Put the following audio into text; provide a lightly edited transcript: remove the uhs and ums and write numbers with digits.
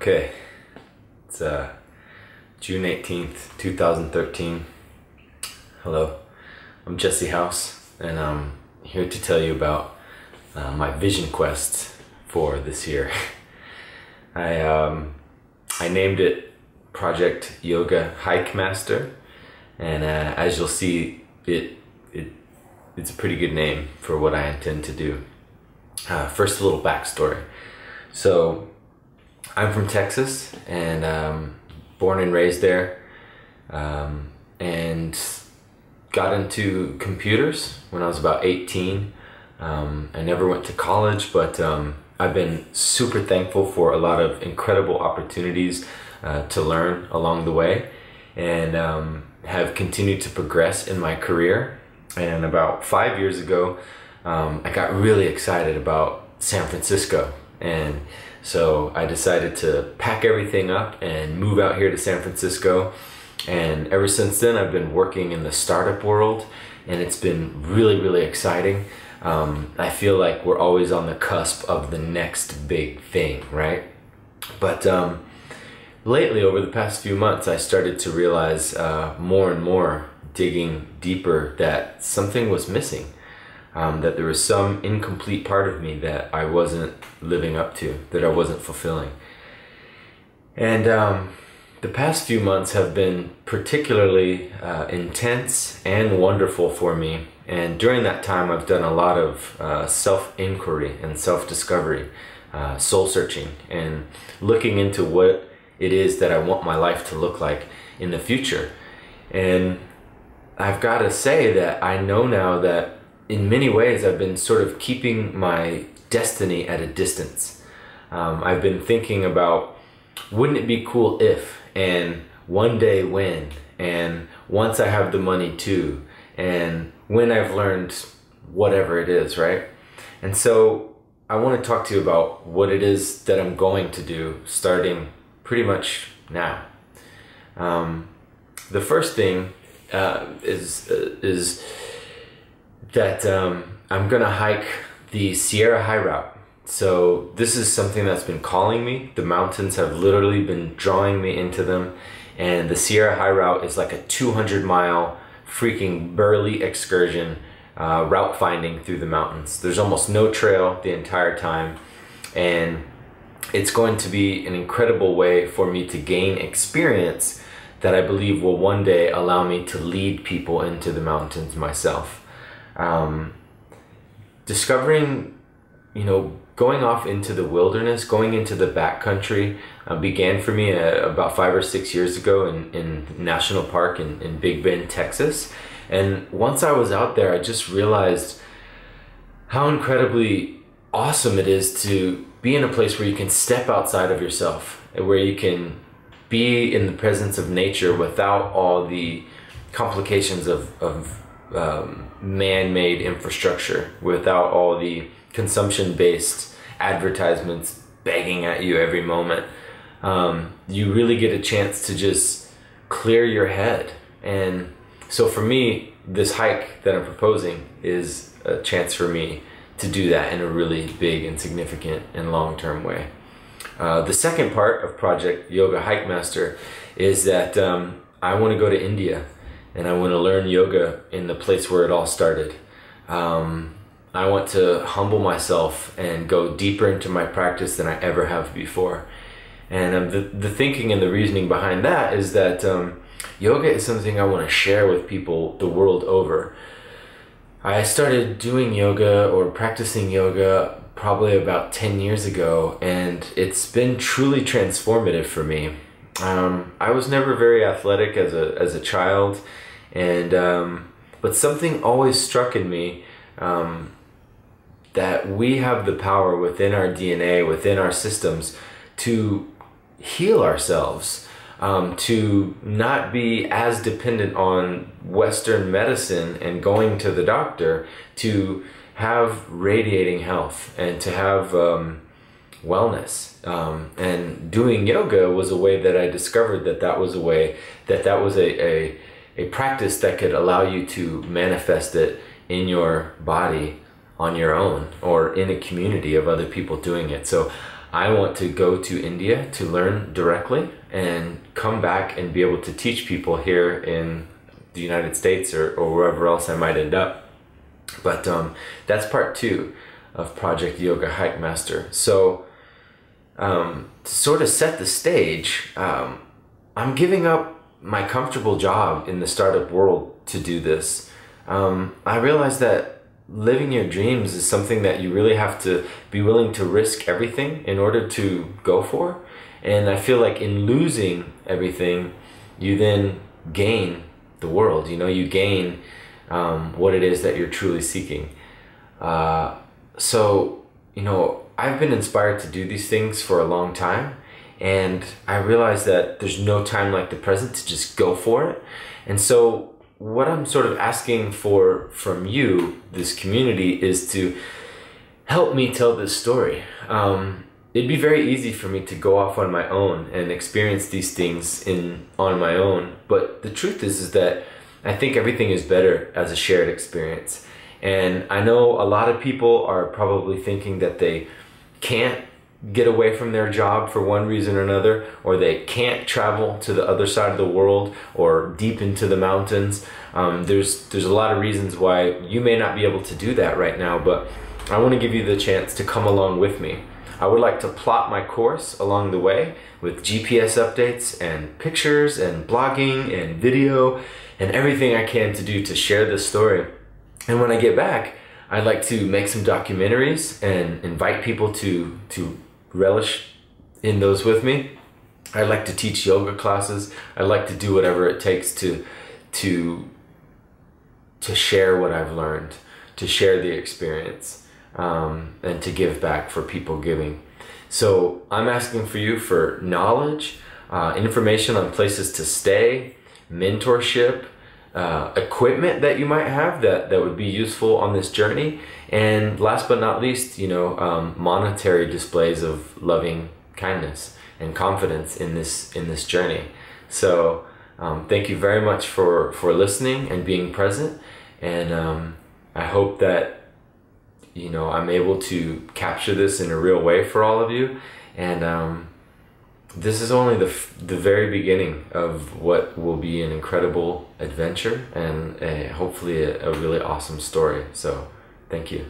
Okay, it's June 18th, 2013. Hello, I'm Jesse House, and I'm here to tell you about my vision quest for this year. I named it Project Yoga Hike Master, and as you'll see, it's a pretty good name for what I intend to do. First, a little backstory. So, I'm from Texas, and born and raised there, and got into computers when I was about 18. I never went to college, but I've been super thankful for a lot of incredible opportunities to learn along the way, and have continued to progress in my career. And about 5 years ago, I got really excited about San Francisco, and so I decided to pack everything up and move out here to San Francisco. And ever since then, I've been working in the startup world, and it's been really, really exciting. I feel like we're always on the cusp of the next big thing, right? But lately, over the past few months, I started to realize more and more, digging deeper, that something was missing. That there was some incomplete part of me that I wasn't living up to, that I wasn't fulfilling. And the past few months have been particularly intense and wonderful for me. And during that time, I've done a lot of self-inquiry and self-discovery, soul-searching, and looking into what it is that I want my life to look like in the future. And I've got to say that I know now that in many ways, I've been sort of keeping my destiny at a distance. I've been thinking about, wouldn't it be cool if, and one day when, and once I have the money too, and when I've learned whatever it is, right? And so I want to talk to you about what it is that I'm going to do starting pretty much now. The first thing is that I'm gonna hike the Sierra High Route. So this is something that's been calling me. The mountains have literally been drawing me into them, and the Sierra High Route is like a 200-mile freaking burly excursion, route finding through the mountains. There's almost no trail the entire time, and it's going to be an incredible way for me to gain experience that I believe will one day allow me to lead people into the mountains myself. Discovering, going off into the wilderness, going into the backcountry, began for me about 5 or 6 years ago in National Park in Big Bend, Texas. And once I was out there, I just realized how incredibly awesome it is to be in a place where you can step outside of yourself, where you can be in the presence of nature without all the complications of man-made infrastructure, without all the consumption-based advertisements begging at you every moment. You really get a chance to just clear your head. And so for me, this hike that I'm proposing is a chance for me to do that in a really big and significant and long-term way. The second part of Project Yoga Hike Master is that I want to go to India, and I want to learn yoga in the place where it all started. I want to humble myself and go deeper into my practice than I ever have before. And the thinking and the reasoning behind that is that yoga is something I want to share with people the world over. I started doing yoga or practicing yoga probably about 10 years ago, and it's been truly transformative for me. I was never very athletic as a child, and but something always struck in me that we have the power within our DNA, within our systems, to heal ourselves, to not be as dependent on Western medicine and going to the doctor, to have radiating health and to have wellness. And doing yoga was a way that I discovered that was a way, that was a practice that could allow you to manifest it in your body on your own or in a community of other people doing it. So I want to go to India to learn directly and come back and be able to teach people here in the United States or wherever else I might end up. But that's part 2 of Project Yoga Hike Master. So to sort of set the stage, I'm giving up my comfortable job in the startup world to do this. I realize that living your dreams is something that you really have to be willing to risk everything in order to go for. And I feel like in losing everything, you then gain the world. You know, you gain what it is that you're truly seeking. So, you know, I've been inspired to do these things for a long time, and I realize that there's no time like the present to just go for it. And so what I'm sort of asking for from you, this community, is to help me tell this story. It'd be very easy for me to go off on my own and experience these things on my own, but the truth is that I think everything is better as a shared experience. And I know a lot of people are probably thinking that they can't get away from their job for one reason or another, or they can't travel to the other side of the world or deep into the mountains. There's a lot of reasons why you may not be able to do that right now, but I want to give you the chance to come along with me. I would like to plot my course along the way with GPS updates and pictures and blogging and video and everything I can to do to share this story. And when I get back, I'd like to make some documentaries and invite people to relish in those with me. I'd like to teach yoga classes. I'd like to do whatever it takes to share what I've learned, to share the experience, and to give back for people giving. So I'm asking for you for knowledge, information on places to stay, mentorship, equipment that you might have that would be useful on this journey, and last but not least, you know, monetary displays of loving kindness and confidence in this journey. So thank you very much for listening and being present, and I hope that, you know, I'm able to capture this in a real way for all of you. And this is only the very beginning of what will be an incredible adventure and hopefully a really awesome story. So thank you.